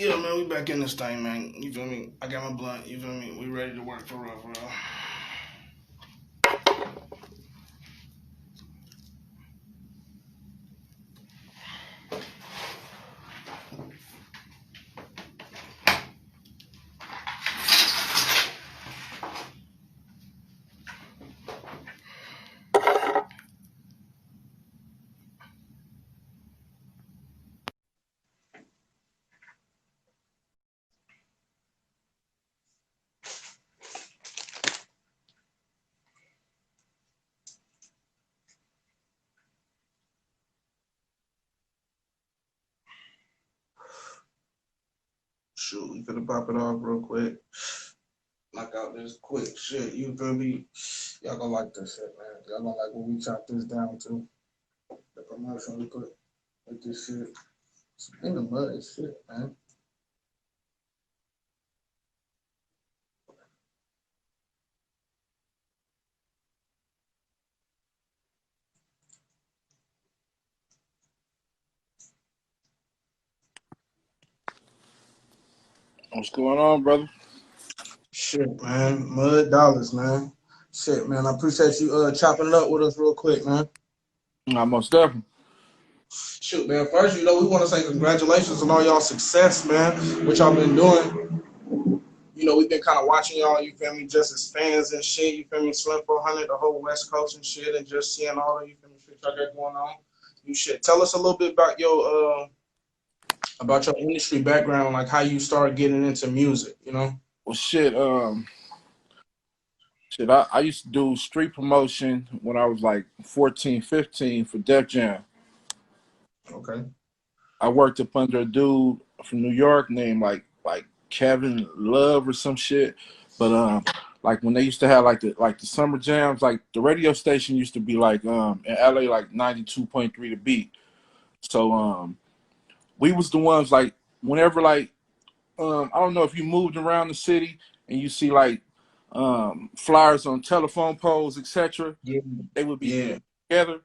Yeah, man, we back in this thing, man. You feel me? I got my blunt. You feel me? We ready to work for real, for real. Shoot, we finna pop it off real quick. Knock out this quick shit. You feel me? Y'all gonna like this shit, man. Y'all gonna like when we chop this down to the promotion we put with this shit. It's in the mud as shit, man. What's going on, brother? Shit, man. Mud dollars, man. Shit, man. I appreciate you chopping it up with us real quick, man. Most definitely. Shoot, man. First, we want to say congratulations on all y'all success, man. What y'all been doing. We've been kind of watching y'all, you feel me, just as fans and shit, you feel me, Slim 400, the whole West Coast and shit, and just seeing all the, you feel me, shit y'all got going on. You should tell us a little bit about your industry background, like how you started getting into music, Well, shit, I used to do street promotion when I was like 14, 15 for Def Jam. Okay. I worked up under a dude from New York named like Kevin Love or some shit. But like when they used to have like the summer jams, like the radio station used to be like in LA like 92.3 The Beat. So we was the ones like whenever like I don't know if you moved around the city and you see like flyers on telephone poles, etc. Yeah. They would be Yeah. together.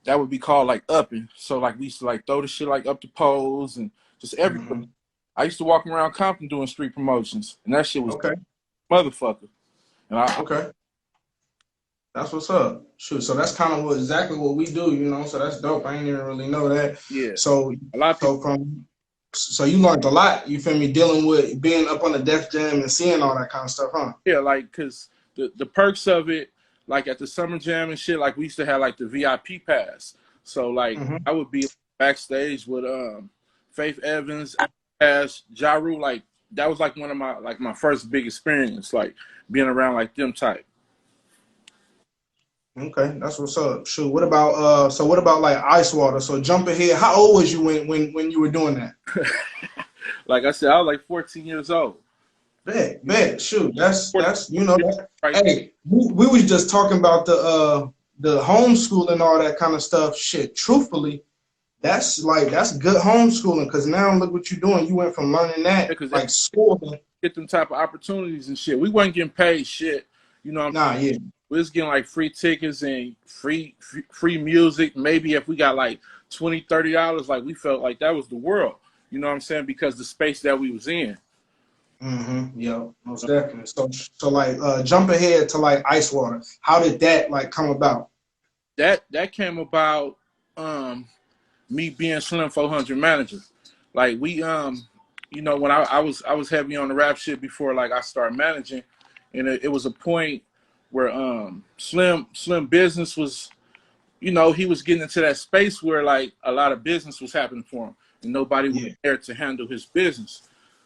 That would be called like upping. So like we used to like throw the shit like up the poles and just everywhere. Mm-hmm. I used to walk around Compton doing street promotions, and that shit was Okay. motherfucker. And Okay. That's what's up. Shoot, so that's kind of exactly what we do, so that's dope. I ain't even really know that. Yeah. So, A lot of people. So you learned a lot, you feel me, dealing with being up on the Def Jam and seeing all that kind of stuff, huh? Yeah, like, cause the perks of it, like at the summer jam and shit, like we used to have like the VIP pass. So like I would be backstage with Faith Evans, as Ja Rule, like that was like one of my first big experience, like being around like them type. Okay, that's what's up. Shoot, what about like IceWata? So jump ahead. How old was you when you were doing that? Like I said, I was like 14 years old. Bet. Shoot, that's that. Right. Hey, we was just talking about the homeschool and all that kind of stuff. Shit, truthfully, that's good homeschooling because now look what you're doing. You went from learning that like school. Get them type of opportunities and shit. We wasn't getting paid shit. Nah, yeah. We was getting like free tickets and free music. Maybe if we got like $20, $30, like we felt like that was the world. You know what I'm saying? Because the space that we was in. Yeah, most definitely. So like jump ahead to like IceWata. How did that like come about? That came about me being Slim 400 manager. Like we when I was heavy on the rap shit before like I started managing, and it was a point where Slim business was, he was getting into that space where like a lot of business was happening for him and nobody was there to handle his business.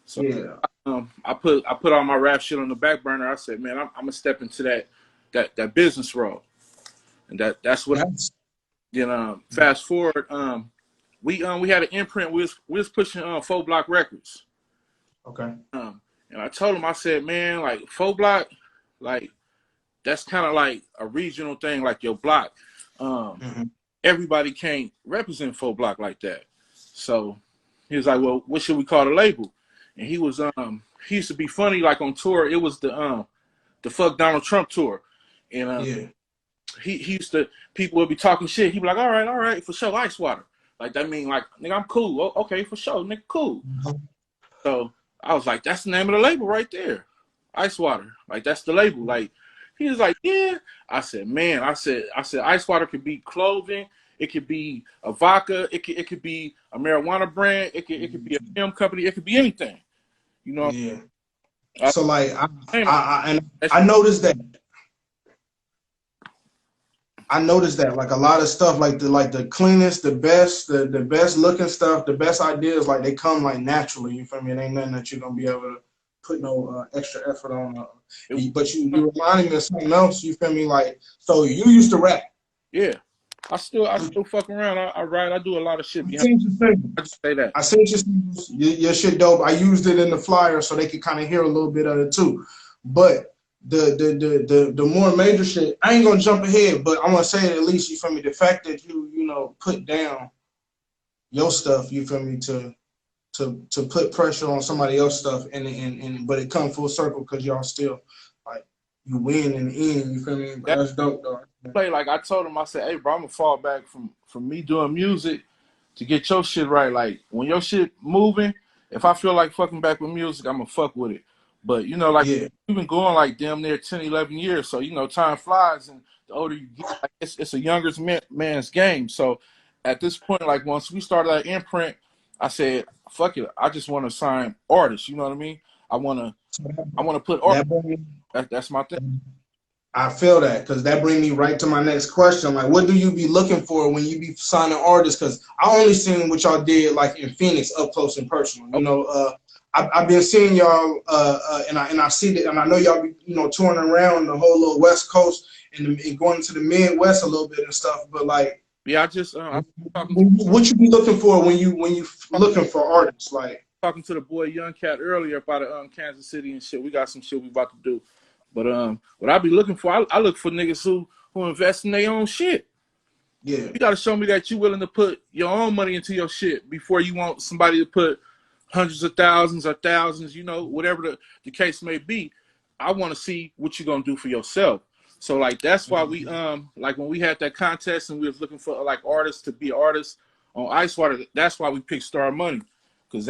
So I put all my rap shit on the back burner. I said, man, I'm gonna step into that business role, and that's what fast forward. We had an imprint. We was pushing 4 Block Records. Okay. And I told him, I said, man, like 4 Block, like that's kind of like a regional thing, like your block. Everybody can't represent 4 Block like that. So he was like, well, what should we call the label? And he used to be funny, like on tour. It was the Fuck Donald Trump tour. And he used to, people would be talking shit. He'd be like, all right, for sure, IceWata. Like that mean like, nigga, I'm cool. Okay, for sure, nigga, cool. So I was like, that's the name of the label right there, IceWata. Like that's the label. Like he was like, yeah. I said, man, I said IceWata could be clothing. It could be a vodka. It could be a marijuana brand. It could be a film company. It could be anything. You know. Yeah. So like I I noticed that. I noticed that like a lot of stuff, like the cleanest, the best looking stuff, the best ideas, like they come like naturally. You feel me? It ain't nothing that you're gonna be able to put no extra effort on. But you reminded me of something else. You feel me? Like, so you used to rap. Yeah, I still fuck around. I write. I do a lot of shit. I seen your singles. I just say that. I seen your singles. Your shit dope. I used it in the flyer so they could kind of hear a little bit of it too. But the more major shit, I ain't gonna jump ahead, but I'm gonna say it at least. You feel me? The fact that you know put down your stuff. You feel me? To put pressure on somebody else's stuff, and but it come full circle because y'all still like you win in the end. You feel me? But that's dope though. Play like I told him, I said, hey bro, I'm gonna fall back from me doing music to get your shit right. Like when your shit moving, if I feel like fucking back with music, I'm gonna fuck with it. But you know, like we've been going like damn near 10, 11 years, so you know time flies, and the older you get, like, it's a younger man's game. So at this point, like once we started that imprint, I said, fuck it, I just want to sign artists. You know what I mean? I want to put artists. That's my thing. I feel that, because that brings me right to my next question. Like, what do you be looking for when you be signing artists? Because I only seen what y'all did like in Phoenix, up close and personal. You know, I've been seeing y'all, and I see that, and I know y'all be touring around the whole little West Coast and going to the Midwest a little bit and stuff. But like, yeah, I just what you be looking for when you looking for artists? Like talking to the boy Young Cat earlier about Kansas City and shit. We got some shit we about to do. But what I be looking for, I look for niggas who invest in their own shit. Yeah. You gotta show me that you're willing to put your own money into your shit before you want somebody to put hundreds of thousands or thousands, whatever the case may be. I want to see what you're gonna do for yourself. So like that's why we like when we had that contest and we was looking for like artists to be artists on IceWata, that's why we picked Star Money. Cause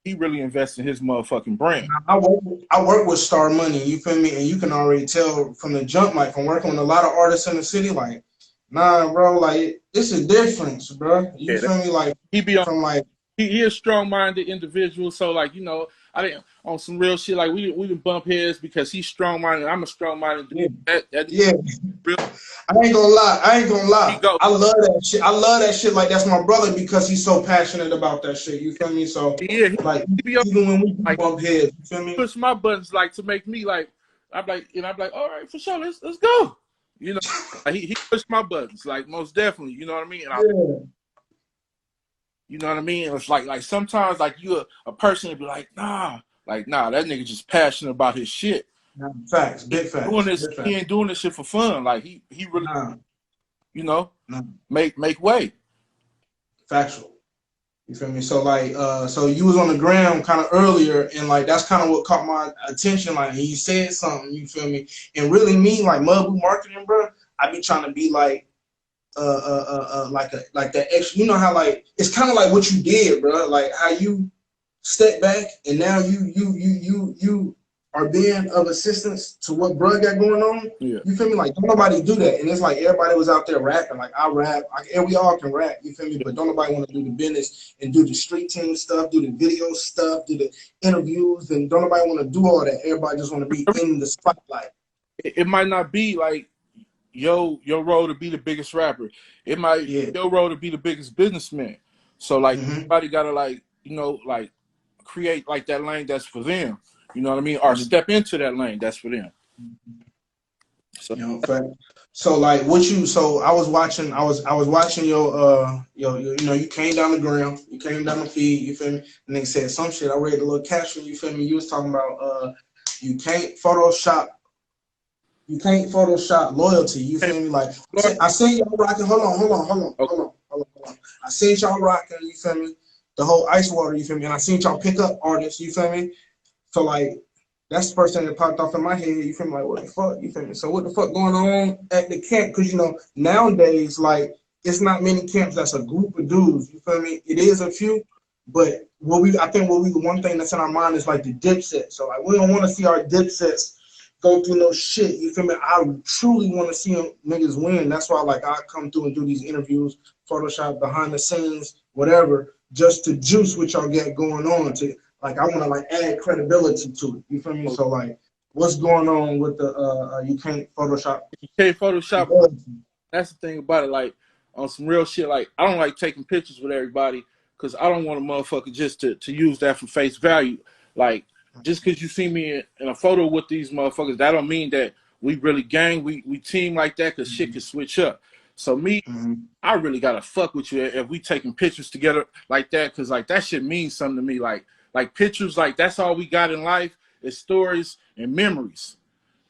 he really invests in his motherfucking brand. I work with Star Money, you feel me? And you can already tell from the jump, like from working with a lot of artists in the city, like, nah, bro, like it's a difference, bro. You feel me? Like he is strong-minded individual, so like I didn't on some real shit. Like we didn't bump heads because he's strong-minded. I'm a strong-minded dude. Yeah. I ain't gonna lie. I love that shit. I love that shit. Like that's my brother because he's so passionate about that shit. You feel me? So like even when we bump heads, you feel me? Push my buttons like to make me like I'm like, all right, for sure, let's go. Like, he pushed my buttons like most definitely. You know what I mean? And you know what I mean? It's like sometimes like you a person would be like, nah, that nigga just passionate about his shit. Facts, big facts. He ain't doing this shit for fun. Like he really, make way. Factual. You feel me? So like, so you was on the ground kind of earlier, and like that's kind of what caught my attention. Like he said something, you feel me? And really me, like Mud Boot marketing, bro. I be trying to be like like that extra. You know how like it's kind of like what you did, bro. Like how you step back and now you are being of assistance to what bro got going on. Yeah. You feel me? Like don't nobody do that, and it's like everybody was out there rapping. Like I rap, and we all can rap. You feel me? But don't nobody want to do the business and do the street team stuff, do the video stuff, do the interviews, and don't nobody want to do all that. Everybody just want to be in the spotlight. It might not be like your role to be the biggest rapper. It might be your role to be the biggest businessman. So like everybody gotta like create like that lane that's for them. You know what I mean? Or step into that lane that's for them. So so like what you I was watching your you came down the ground, you came down the feed, you feel me? And they said some shit. I read a little caption, you feel me? You was talking about you can't Photoshop loyalty. You feel me? Like I seen y'all rocking. Hold on. I seen y'all rocking. You feel me? The whole IceWata. You feel me? And I seen y'all pick up artists. You feel me? So like that's the first thing that popped off in my head. You feel me? Like what the fuck? You feel me? So what the fuck going on at the camp? Because nowadays like it's not many camps that's a group of dudes. You feel me? It is a few, But I think one thing that's in our mind is like the dipset. So like we don't want to see our dipsets go through no shit. You feel me? I truly want to see them niggas win. That's why like I come through and do these interviews, Photoshop behind the scenes, whatever, just to juice what y'all get going on. To like I want to like add credibility to it. You feel me? So like, what's going on with the you can't Photoshop? You can't Photoshop. That's the thing about it. Like on some real shit. Like I don't like taking pictures with everybody because I don't want a motherfucker just to use that for face value. Like just because you see me in a photo with these motherfuckers, that don't mean that we really gang. We team like that because shit can switch up. So me, I really gotta fuck with you if we taking pictures together like that, because like that shit means something to me. Like pictures, like that's all we got in life is stories and memories.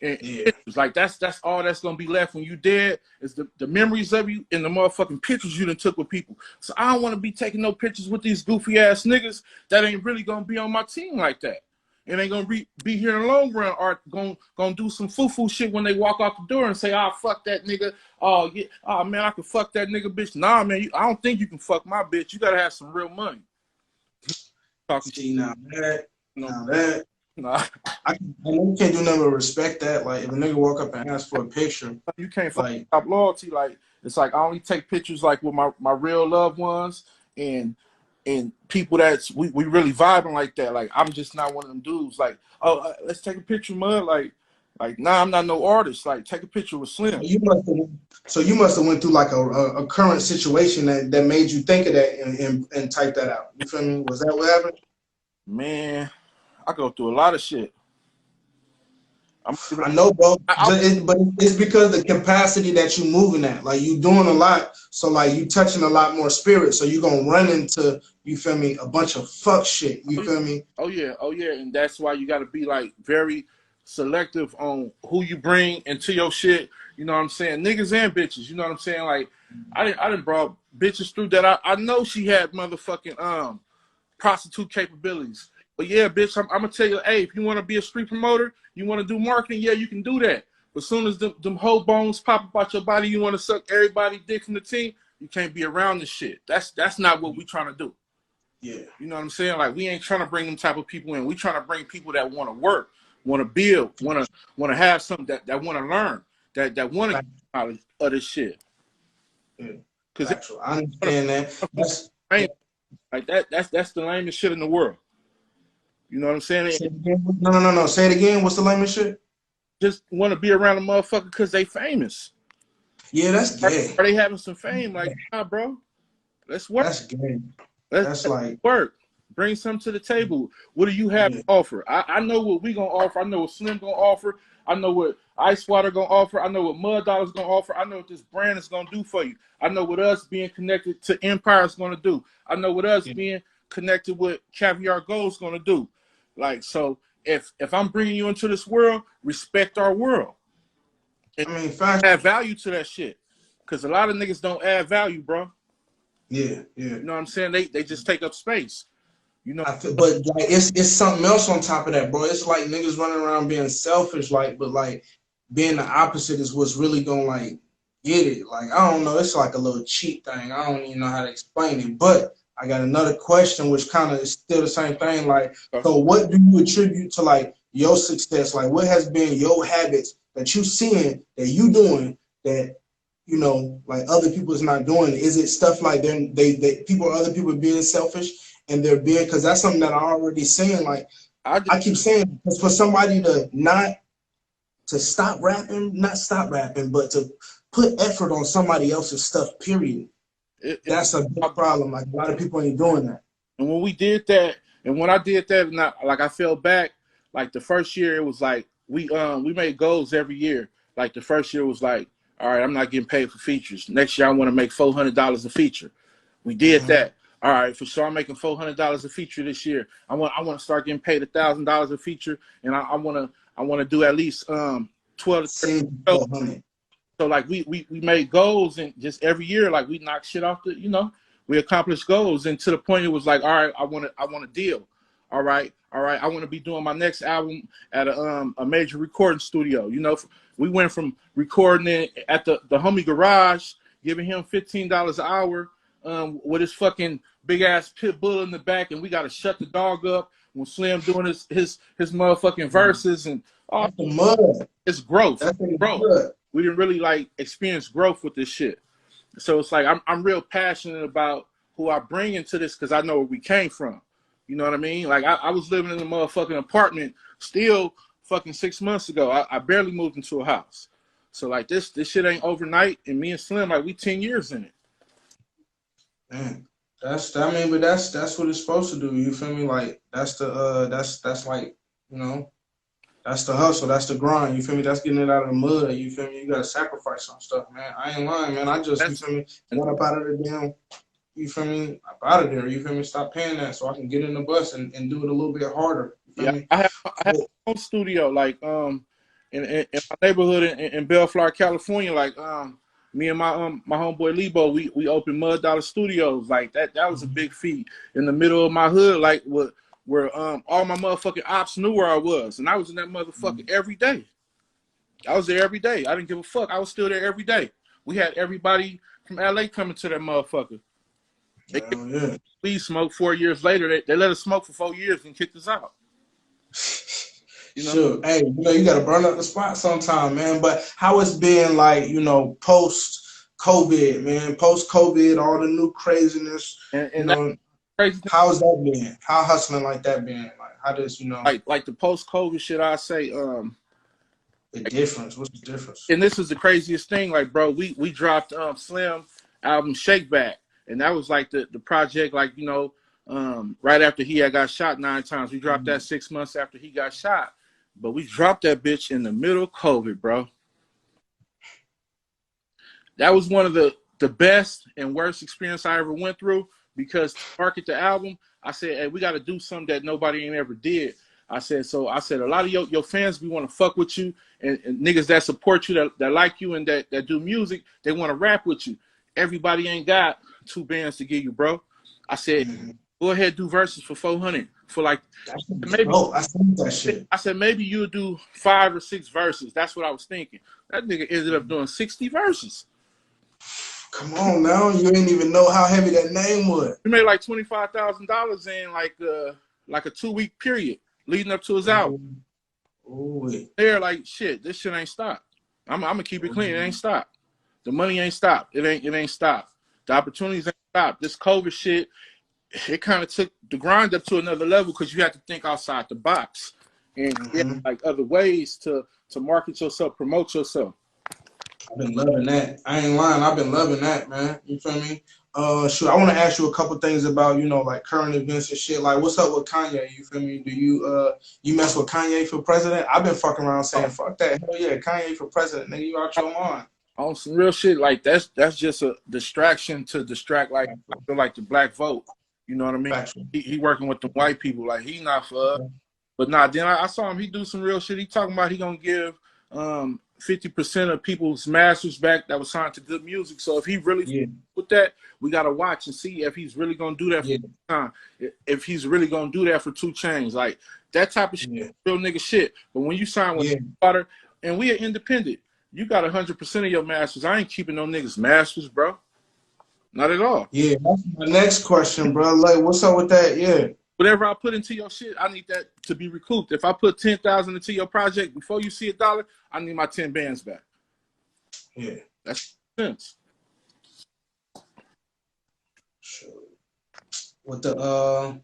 And pictures. Like that's all that's gonna be left when you dead is the memories of you and the motherfucking pictures you done took with people. So I don't want to be taking no pictures with these goofy ass niggas that ain't really gonna be on my team like that. And ain't gonna be here in the long run, or gonna do some foo-foo shit when they walk out the door and say, "Oh, fuck that nigga. Oh, yeah. Oh, man, I can fuck that nigga, bitch." Nah, man, I don't think you can fuck my bitch. You gotta have some real money. See, now that, nah. I can't do nothing but respect that. Like, if a nigga walk up and ask for a picture, you can't like stop loyalty. Like, it's like I only take pictures like with my real loved ones and people that's we really vibing like that. Like I'm just not one of them dudes. Like, oh, let's take a picture, mud. Like, nah, I'm not no artist. Like, take a picture with Slim. So you must have went through like a current situation that made you think of that and type that out. You feel me? Was that what happened? Man, I go through a lot of shit. I know, bro. But it's because the capacity that you're moving at. Like you doing a lot, so like you touching a lot more spirit. So you gonna run into, you feel me, a bunch of fuck shit. You feel me? Oh yeah, and that's why you got to be like very selective on who you bring into your shit. You know what I'm saying? Niggas and bitches. You know what I'm saying? Like I didn't brought bitches through that. I know she had motherfucking prostitute capabilities. But yeah, bitch, I'm gonna tell you, hey, if you want to be a street promoter, you want to do marketing, yeah, you can do that. But as soon as them whole bones pop up out your body, you want to suck everybody dick from the team, you can't be around this shit. That's not what we trying to do. Yeah. You know what I'm saying? Like we ain't trying to bring them type of people in. We trying to bring people that want to work, want to build, want to have something that want to learn, that want to get out of this shit. Yeah. Because I understand that. Like that's the lamest shit in the world. You know what I'm saying? No. Say it again. What's the lamest shit? Just want to be around a motherfucker because they famous. Yeah, that's gay. Are they having some fame? Like, nah, bro. Let's work. That's gay. Let's like work. Bring something to the table. What do you have to offer? I know what we gonna offer. I know what Slim gonna offer. I know what IceWata gonna offer. I know what Mud Dollar's gonna offer. I know what this brand is gonna do for you. I know what us being connected to Empire is gonna do. I know what us being connected with Caviar Gold is gonna do. Like, so if I'm bringing you into this world, respect our world. And I mean, add value to that shit. Because a lot of niggas don't add value, bro. Yeah. You know what I'm saying? They just take up space. You know, but like it's something else on top of that, bro. It's like niggas running around being selfish, like, but like being the opposite is what's really gonna like get it. Like I don't know, it's like a little cheat thing. I don't even know how to explain it. But I got another question, which kind of is still the same thing. Like, so what do you attribute to like your success? Like, what has been your habits that you seeing that you doing that you know like other people is not doing? Is it stuff like they people other people being selfish? And they're being, because that's something that I already saying. Like I keep saying, because for somebody to stop rapping, not stop rapping, but to put effort on somebody else's stuff, period. That's a big problem. Like a lot of people ain't doing that. And when we did that, and when I did that, and I fell back. Like the first year, it was like we made goals every year. Like the first year was like, all right, I'm not getting paid for features. Next year, I want to make $400 a feature. We did that. All right, for sure, I'm making $400 a feature this year. I want to start getting paid $1,000 a feature, and I want to do at least 12 to 13. So like we made goals, and just every year like we knocked shit off we accomplished goals, and to the point it was like, all right, I want a deal. All right, I want to be doing my next album at a major recording studio. You know, we went from recording it at the homie garage, giving him $15 an hour. with his fucking big ass pit bull in the back, and we got to shut the dog up when Slim doing his motherfucking verses and all. That's the mud. It's growth. That's the Growth. mud. We didn't really like experience growth with this shit. So it's like I'm real passionate about who I bring into this because I know where we came from. You know what I mean? Like I was living in a motherfucking apartment still fucking 6 months ago. I barely moved into a house. So like this shit ain't overnight, and me and Slim, like we 10 years in it. Man, but that's what it's supposed to do. You feel me? Like that's like, you know, that's the hustle, that's the grind. You feel me? That's getting it out of the mud. You feel me? You gotta sacrifice some stuff, man. I ain't lying, man. I just, you feel me, got up out of the damn, you feel me, up out of there. You feel me? Stop paying that so I can get in the bus and do it a little bit harder. You feel me? I have my own studio, like in my neighborhood in Bellflower, California. Like me and my homeboy Lebo, we opened Mud Dollar Studios. Like that was a big feat in the middle of my hood, like where all my motherfucking ops knew where I was, and I was in that motherfucker every day. I was there every day. I didn't give a fuck. I was still there every day. We had everybody from LA coming to that motherfucker. We smoked 4 years later. They let us smoke for 4 years and kicked us out. You know? Sure. Hey, you know, you gotta burn up the spot sometime, man. But how it's been, like, you know, post-COVID, man, post-COVID, all the new craziness, and you know, crazy. How's that been? How hustling like that been? Like, how does, you know, like the post-COVID shit? I say, the difference. What's the difference? And this is the craziest thing, like, bro, we dropped Slim album Shake Back, and that was like the project, like, you know, right after he had got shot 9 times. We dropped that 6 months after he got shot. But we dropped that bitch in the middle of COVID, bro. That was one of the best and worst experience I ever went through, because to market the album, I said, hey, we got to do something that nobody ain't ever did. I said, a lot of your fans, we want to fuck with you, and niggas that support you, that like you, and that do music, they want to rap with you. Everybody ain't got 2 bands to give you, bro. I said, go ahead, do verses for 400 for like maybe. I think that shit. I said maybe you'll do 5 or 6 verses. That's what I was thinking. That nigga ended up doing 60 verses. Come on now, you ain't even know how heavy that name was. He made like $25,000 in like a 2-week period leading up to his album. They're like, shit, this shit ain't stopped. I'm gonna keep it clean. It ain't stopped. The money ain't stopped. It ain't stopped. The opportunities ain't stopped. This COVID shit, it kind of took the grind up to another level, because you have to think outside the box and get like other ways to market yourself, promote yourself. I've been loving that. I ain't lying. I've been loving that, man. You feel me? Sure. I want to ask you a couple things about, you know, like current events and shit. Like, what's up with Kanye? You feel me? Do you you mess with Kanye for president? I've been fucking around saying, fuck that. Hell yeah, Kanye for president. Nigga, you out your mind. On some real shit, like that's just a distraction to distract, like, I feel like the black vote. You know what I mean? He working with the white people. Like, he not for us. But nah, then I saw him. He do some real shit. He talking about he gonna give 50% of people's masters back that was signed to good music. So if he really with that, we gotta watch and see if he's really gonna do that for time. If he's really gonna do that for 2 Chainz, like that type of shit, real nigga shit. But when you sign with Water, and we are independent, you got 100% of your masters. I ain't keeping no niggas masters, bro. Not at all. Yeah, that's my next question, bro. Like, what's up with that? Yeah. Whatever I put into your shit, I need that to be recouped. If I put 10,000 into your project before you see $1, I need my 10 bands back. Yeah, that's sense. Sure. With the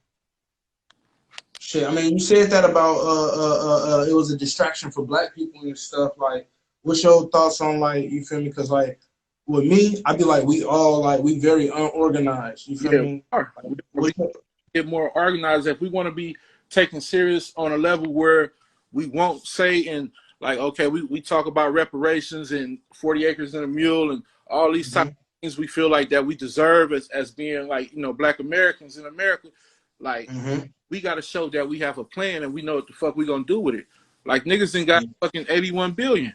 shit, I mean, you said that about it was a distraction for black people and stuff. Like, what's your thoughts on, like, you feel me? Because like with me, I be like, we very unorganized. You feel me? We get more organized if we want to be taken serious on a level where we won't say and like, okay, we talk about reparations and 40 acres and a mule and all these type of things we feel like that we deserve as being, like, you know, black Americans in America. Like, we got to show that we have a plan and we know what the fuck we gonna do with it. Like, niggas ain't got fucking 81 billion.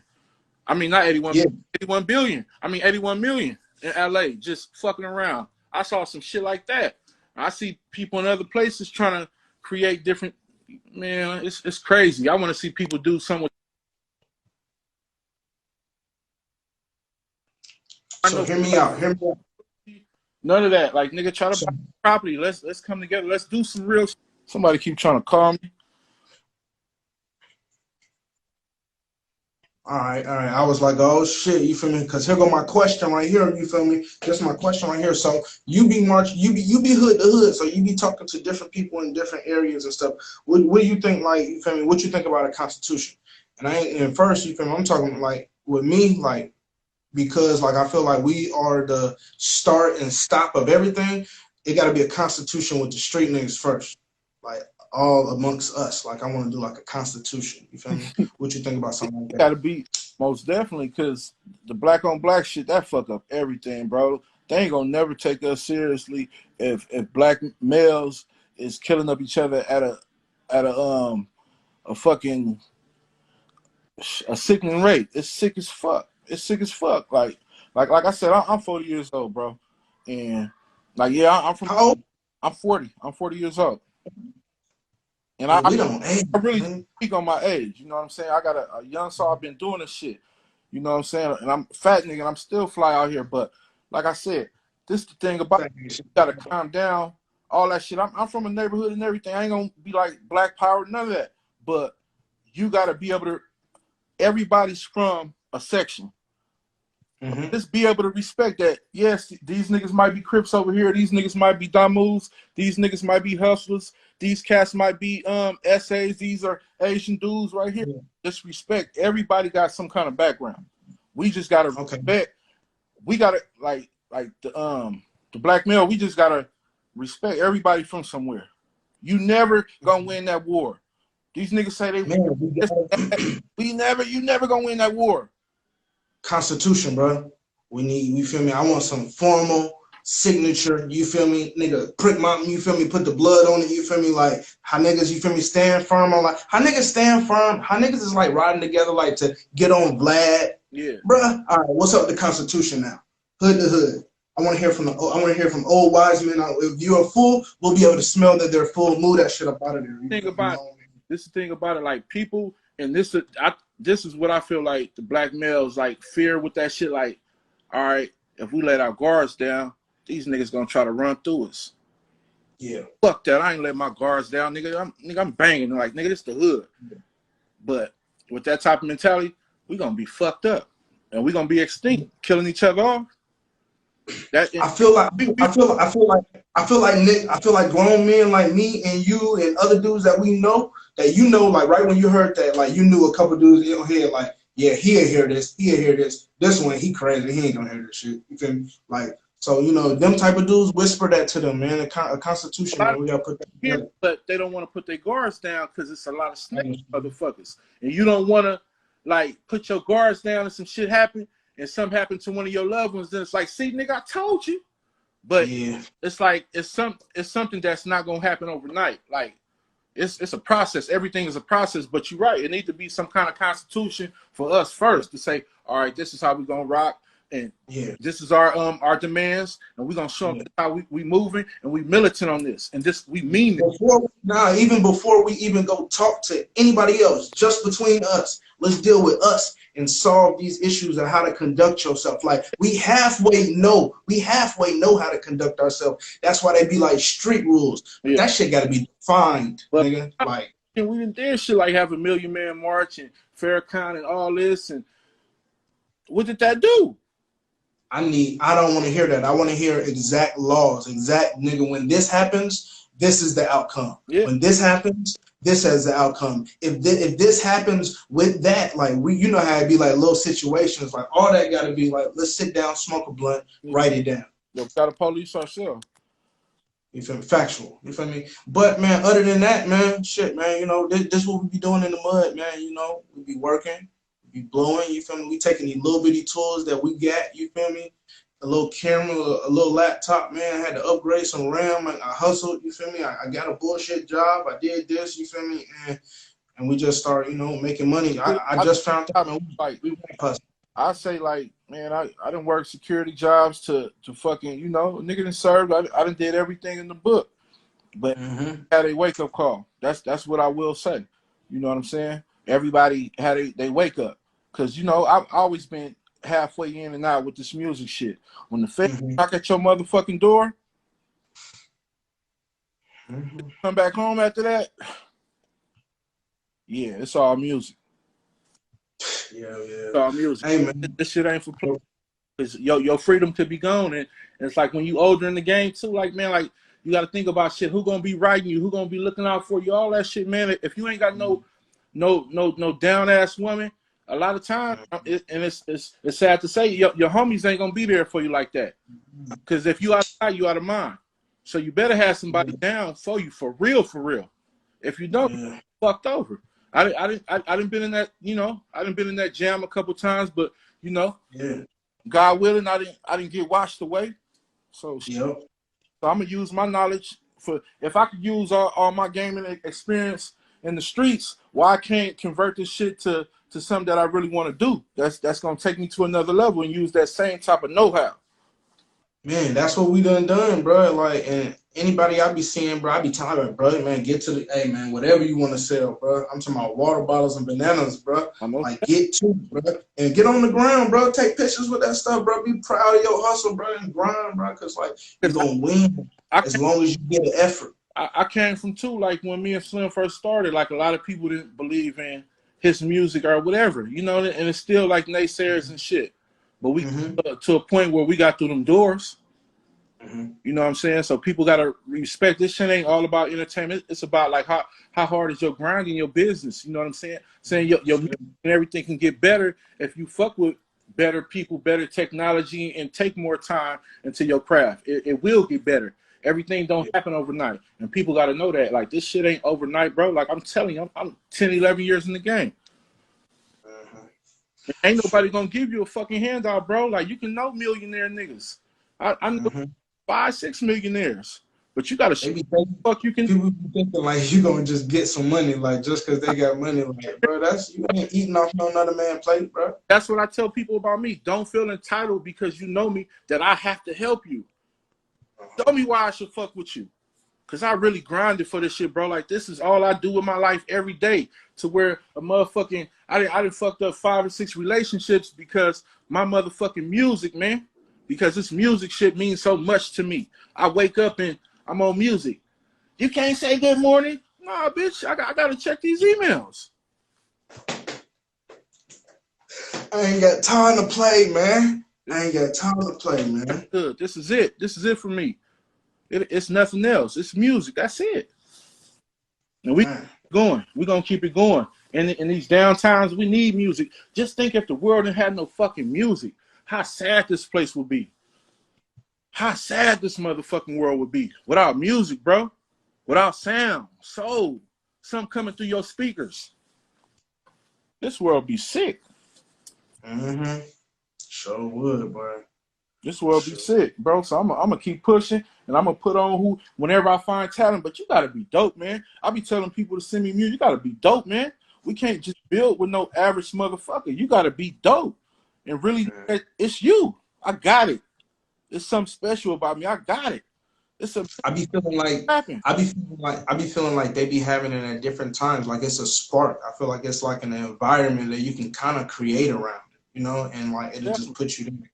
I mean, not 81 billion, 81 billion. I mean, 81 million in LA just fucking around. I saw some shit like that. I see people in other places trying to create different, man, it's crazy. I want to see people do something. So hear me out. None of that. Like, nigga, try to So, buy property. Let's come together. Let's do some real shit. Somebody keep trying to call me. all right. I was like, oh shit, you feel me? Because here go my question right here. You feel me? That's my question right here. So you be hood to hood. So you be talking to different people in different areas and stuff. What do you think? Like, you feel me? What you think about a constitution? And first, you feel me? I'm talking like with me, like, because like I feel like we are the start and stop of everything. It got to be a constitution with the street niggas first, like all amongst us. Like I want to do like a constitution. You feel me? What you think about something like It that? gotta be most definitely, because the black on black shit, that fuck up everything, bro. They ain't gonna never take us seriously if black males is killing up each other at a fucking a sickening rate. It's sick as fuck. It's sick as fuck. Like I said, I'm 40 years old, bro, and like yeah, How old? I'm 40. I'm 40 years old, and Yeah, we don't age. I really Man. speak on my age. You know what I'm saying? I got a young soul. I've been doing this shit. You know what I'm saying? And I'm fat nigga, and I'm still fly out here. But like I said, this the thing about it. You gotta calm down. All that shit. I'm from a neighborhood and everything. I ain't gonna be like black power, none of that. But you gotta be able to. Everybody's from a section. Mm-hmm. Just be able to respect that. Yes, these niggas might be Crips over here. These niggas might be Damus. These niggas might be hustlers. These cats might be essays. These are Asian dudes right here. Yeah. Just respect. Everybody got some kind of background. We just gotta respect. We gotta like the black male. We just gotta respect everybody from somewhere. You never gonna win that war. These niggas say they Man, you never gonna win that war. Constitution, bro. We need, you feel me? I want some formal signature, you feel me? Nigga, prick my, you feel me? Put the blood on it, you feel me? Like, how niggas, you feel me? Stand firm on, like, how niggas stand firm, how niggas is like riding together, like to get on Vlad. Yeah. Bruh, all right, what's up with the Constitution now? Hood to hood. I want to hear from old wise men. If you're a fool, we'll be able to smell that they're full. Move that shit up out of there. Think about this is the thing about it, like people, and this is what I feel like the black males like fear with that shit. Like, all right, if we let our guards down, these niggas gonna try to run through us. Yeah. Fuck that. I ain't let my guards down, nigga. I'm banging. Like, nigga, this the hood. But with that type of mentality, we gonna be fucked up. And we gonna be extinct, killing each other off. I feel like grown men like me and you and other dudes that we know, that you know, like right when you heard that, like you knew a couple dudes in your head, like, yeah, he'll hear this. This one, he crazy, he ain't gonna hear this shit. You feel me? Like, so, you know, them type of dudes, whisper that to them, man. A constitution, man, we gotta put that together. But they don't want to put their guards down because it's a lot of snake motherfuckers. And you don't want to, like, put your guards down and some shit happen, and something happened to one of your loved ones, then it's like, see, nigga, I told you. But yeah, it's like it's something that's not gonna happen overnight. Like it's a process. Everything is a process. But you're right. It needs to be some kind of constitution for us first to say, all right, this is how we're gonna rock, and yeah, this is our demands, and we're gonna show them how we moving, and we militant on this, and this we mean it. Even before we even go talk to anybody else, just between us, let's deal with us and solve these issues and how to conduct yourself. Like we halfway know how to conduct ourselves. That's why they be like street rules. But that shit got to be defined, nigga. Like, and we did shit like have a Million Man March and Farrakhan and all this, and what did that do? I don't want to hear that. I want to hear exact laws, exact, nigga, when this happens, this is the outcome. Yeah. When this happens, this has the outcome. If this happens with that, like you know how it be like little situations, like all that got to be like, let's sit down, smoke a blunt, write it down. We got to police ourselves. You feel me? Factual. You feel me? But man, other than that, man, shit, man, you know, this what we be doing in the mud, man. You know, we be working, we be blowing. You feel me? We taking these little bitty tools that we got. You feel me? A little camera, a little laptop, man. I had to upgrade some RAM. I hustled, you feel me? I got a bullshit job. I did this, you feel me? And we just started, you know, making money. I just found out, man, we hustle. I say, like, man, I done worked security jobs to fucking, you know, nigga done served. I done did everything in the book. But had a wake-up call. That's what I will say. You know what I'm saying? Everybody had they wake up. Because, you know, I've always been halfway in and out with this music shit. When the feds knock at your motherfucking door, come back home after that, yeah, it's all music. Yeah. It's all music. Hey, man. This shit ain't for play. Cause your freedom could be gone, and it's like when you older in the game too. Like, man, like you got to think about shit. Who gonna be writing you? Who gonna be looking out for you? All that shit, man. If you ain't got no down ass woman, a lot of times, it's sad to say, your homies ain't gonna be there for you like that. Cause if you out of sight, you out of mind. So you better have somebody down for you for real. If you don't, you're fucked over. I didn't been in that, I didn't been in that jam a couple times, but God willing, I didn't get washed away. So so I'm gonna use my knowledge for, if I could use all my gaming experience in the streets, why I can't convert this shit to something that I really want to do. That's gonna take me to another level and use that same type of know-how. Man, that's what we done, bro. Like, and anybody I be seeing, bro, I be telling them, bro, man, get to the, hey, man, whatever you want to sell, bro. I'm talking about water bottles and bananas, bro. Like, get to it, bro. And get on the ground, bro. Take pictures with that stuff, bro. Be proud of your hustle, bro, and grind, bro. Because, like, you're going to win as long as you get an effort. I came from, too, like, when me and Slim first started, like, a lot of people didn't believe in his music or whatever, and it's still, like, naysayers and shit. But we to a point where we got through them doors. You know what I'm saying? So people gotta respect this shit. Ain't all about entertainment. It's about like how hard is your grind in your business. You know what I'm saying? Saying your music and everything can get better if you fuck with better people, better technology, and take more time into your craft. It will get better. Everything don't happen overnight, and people gotta know that. Like, this shit ain't overnight, bro. Like, I'm telling you, I'm 10, 11 years in the game. Ain't nobody gonna give you a fucking handout, bro. Like, you can know millionaire niggas. I know 5, 6 millionaires, but you gotta fuck you can. People be thinking like you gonna just get some money, like just because they got money, like, bro. That's, you ain't eating off no another man's plate, bro. That's what I tell people about me. Don't feel entitled because you know me that I have to help you. Show me why I should fuck with you. Cause I really grinded for this shit, bro. Like, this is all I do with my life every day. To where a motherfucking I done fucked up 5 or 6 relationships because my motherfucking music, man. Because this music shit means so much to me. I wake up and I'm on music. You can't say good morning? Nah, bitch. I gotta check these emails. I ain't got time to play, man. I ain't got time to play, man. Good. This is it. This is it for me. It's nothing else. It's music. That's it. And we going. We're gonna keep it going. And in these down times, we need music. Just think if the world didn't have no fucking music, how sad this place would be. How sad this motherfucking world would be without music, bro. Without sound, soul, something coming through your speakers. This world be sick. Sure would, bro. This world be sick, bro. So I'm gonna keep pushing, and I'm gonna put on whenever I find talent. But you gotta be dope, man. I be telling people to send me music. You gotta be dope, man. We can't just build with no average motherfucker. You gotta be dope, and really, it's you. I got it. It's something special about me. I got it. I be feeling like they be having it at different times. Like, it's a spark. I feel like it's like an environment that you can kind of create around it, and like it'll just put you there.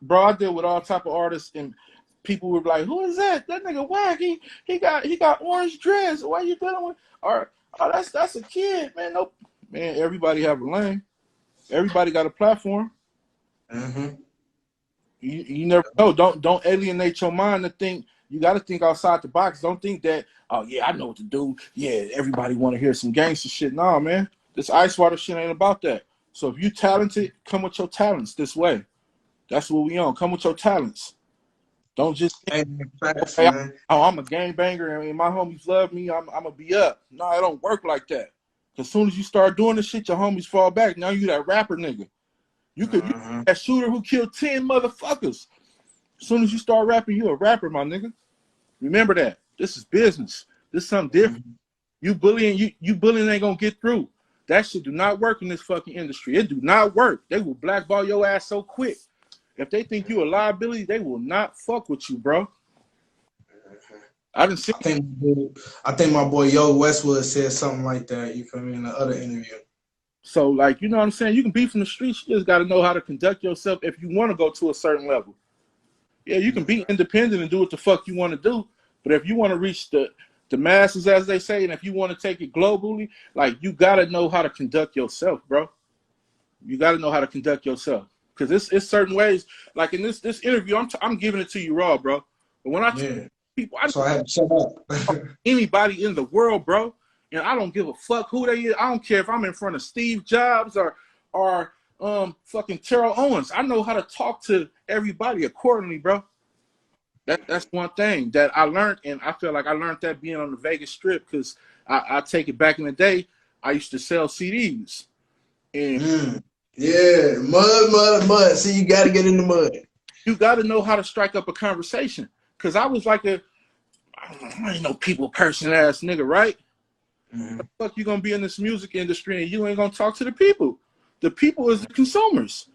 Bro, I deal with all type of artists, and people were like, "Who is that? That nigga whack. He got orange dreads. Why you dealing with?" Or, "Oh, that's a kid, man." Nope, man. Everybody have a lane. Everybody got a platform. You never know. Don't alienate your mind to think. You got to think outside the box. Don't think that, oh yeah, I know what to do. Yeah, everybody want to hear some gangster shit. Nah, man. This IceWata shit ain't about that. So if you talented, come with your talents this way. That's what we on. Come with your talents. Don't just think, okay, I'm a gangbanger and my homies love me. I'm gonna be up. No, it don't work like that. As soon as you start doing this shit, your homies fall back. Now you that rapper nigga. You could be that shooter who killed 10 motherfuckers. As soon as you start rapping, you a rapper, my nigga. Remember that. This is business. This is something different. You bullying ain't gonna get through. That shit do not work in this fucking industry. It do not work. They will blackball your ass so quick. If they think you a liability, they will not fuck with you, bro. I think my boy Yo Westwood said something like that. You feel me, in the other interview. So, like, you know what I'm saying? You can be from the streets. You just got to know how to conduct yourself if you want to go to a certain level. Yeah, you can be independent and do what the fuck you want to do. But if you want to reach the masses, as they say, and if you want to take it globally, like, you got to know how to conduct yourself, bro. You got to know how to conduct yourself. Because it's certain ways. Like, in this interview, I'm giving it to you raw, bro. But when I tell people, so I have to shut up. Anybody in the world, bro, and I don't give a fuck who they is. I don't care if I'm in front of Steve Jobs or fucking Terrell Owens. I know how to talk to everybody accordingly, bro. That's one thing that I learned, and I feel like I learned that being on the Vegas Strip, because I take it back in the day. I used to sell CDs, and yeah, mud. See, you got to get in the mud. You got to know how to strike up a conversation, because I was like I ain't no people person ass nigga, right? The fuck you gonna be in this music industry and you ain't gonna talk to the people? The people is the consumers.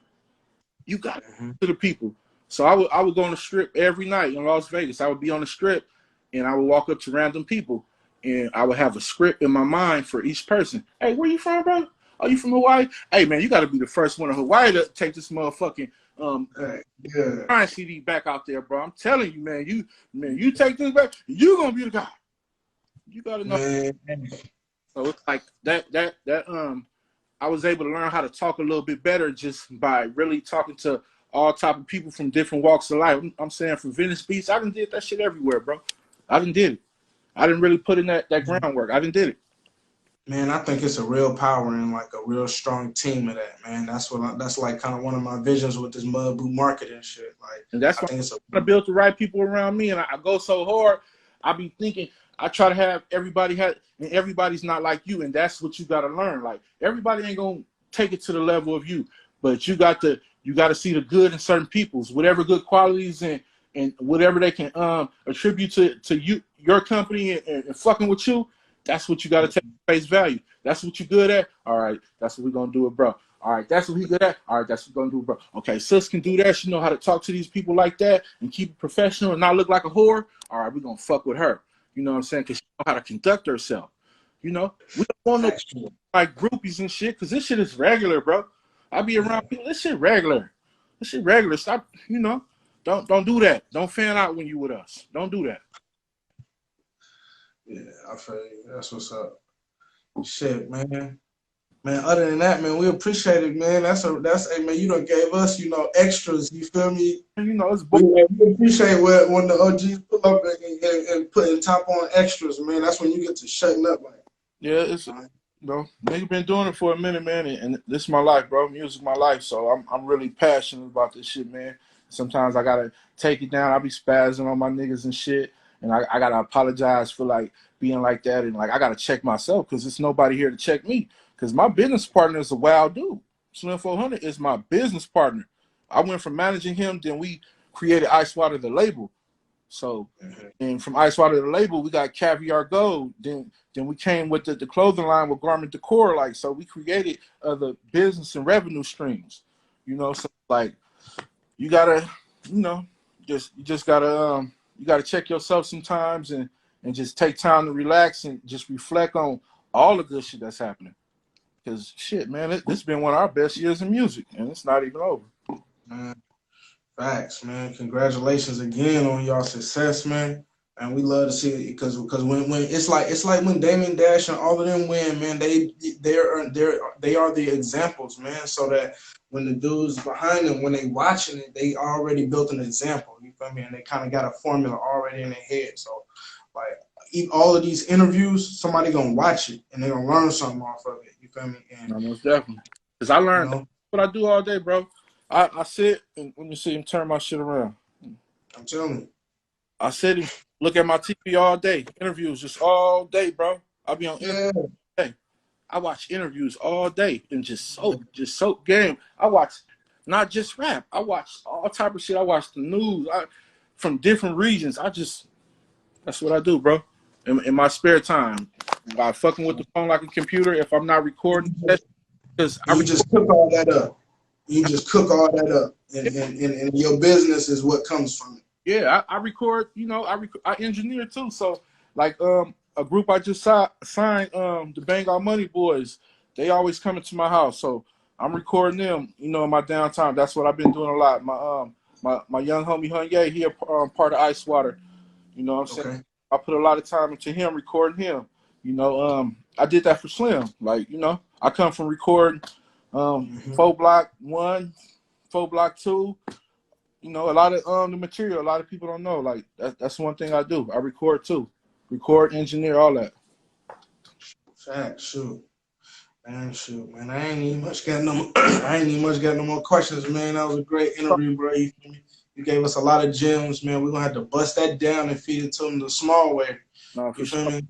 You got to talk to the people. So I would go on the strip every night in Las Vegas. I would be on the strip and I would walk up to random people and I would have a script in my mind for each person. Hey, where you from, bro? Are you from Hawaii? Hey, man, you got to be the first one in Hawaii to take this motherfucking Ryan CD back out there, bro. I'm telling you, man. You take this back, you gonna be the guy. You gotta know. Man. So it's like that. I was able to learn how to talk a little bit better just by really talking to all type of people from different walks of life. I'm saying from Venice Beach, I done did that shit everywhere, bro. I done did it. I didn't really put in that groundwork. I done did it. Man, I think it's a real power and like a real strong team of that, man. That's like kind of one of my visions with this mud boot marketing shit. Like, and that's why I built the right people around me, and I go so hard. I be thinking I try to have and everybody's not like you, and that's what you got to learn. Like, everybody ain't gonna take it to the level of you, but you got to see the good in certain people's, whatever good qualities and whatever they can attribute to you, your company, and fucking with you. That's what you got to take face value. That's what you're good at. All right, that's what we're going to do it, bro. All right, that's what he good at. All right, that's what we're going to do it, bro. Okay, sis can do that. She know how to talk to these people like that and keep it professional and not look like a whore. All right, we're going to fuck with her. You know what I'm saying? Because she know how to conduct herself. You know? We don't want no like groupies and shit, because this shit is regular, bro. I be around people. This shit regular. This shit regular. Stop, don't do that. Don't fan out when you with us. Don't do that. Yeah, I feel you. That's what's up. Shit, man. Man, other than that, man, we appreciate it, man. Hey, man, you done gave us, extras. You feel me? It's we appreciate when the OGs pull up and put in top on extras, man. That's when you get to shutting up, like. Yeah, it's nigga been doing it for a minute, man, and this is my life, bro. Music's my life, so I'm really passionate about this shit, man. Sometimes I gotta take it down. I be spazzing on my niggas and shit. And I gotta apologize for like being like that, and like I gotta check myself because there's nobody here to check me. Because my business partner is a wild dude. Slim 400 is my business partner. I went from managing him, then we created IceWata, the label. So, and from IceWata, the label, we got Caviar Gold. Then we came with the clothing line with Garment Decor. Like, so we created other business and revenue streams. So like you gotta, you just gotta you got to check yourself sometimes and just take time to relax and just reflect on all the good shit that's happening. Because, shit, man, this has been one of our best years in music, and it's not even over. Man, facts, man. Congratulations again on y'all success, man. And we love to see it because when it's like when Damien Dash and all of them win, man, they are the examples, man. So that when the dudes behind them, when they watching it, they already built an example. You feel me? And they kind of got a formula already in their head. So like all of these interviews, somebody gonna watch it and they gonna learn something off of it. You feel me? And most definitely, because I learned what I do all day, bro. I sit and let me see him turn my shit around. I'm telling you. I sit and look at my TV all day. Interviews just all day, bro. I be on interviews all day. I watch interviews all day and just soak game. I watch not just rap. I watch all type of shit. I watch the news from different regions. That's what I do, bro. In my spare time, by fucking with the phone like a computer. If I'm not recording, because just cook all that up. You just cook all that up, and your business is what comes from it. Yeah, I record. I engineer too. So like a group I just signed, the Bang Our Money Boys. they always coming to my house, so I'm recording them, you know, in my downtime. That's what I've been doing a lot. My young homie Hunye, he a part of IceWata. You know what I'm saying? Okay. I put a lot of time into him, recording him. You know, I did that for Slim. Like, you know, I come from recording 4 Block 1, 4 Block 2. You know, a lot of the material, a lot of people don't know. Like, that's one thing I do. I record too. Record, engineer, all that. Fact, shoot. Man, shoot, man. I ain't even much got no more questions, man. That was a great interview, bro. You gave us a lot of gems, man. We're gonna have to bust that down and feed it to them the small way. No, for You feel sure. me?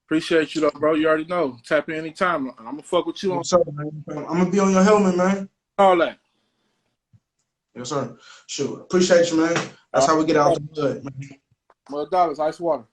Appreciate you though, bro. You already know. Tap in anytime. I'm gonna fuck with you on Yes, sir, man. I'm gonna be on your helmet, man. all that. Yes, sir. Sure. Appreciate you, man. That's how we get out the mud, man. $1, IceWata.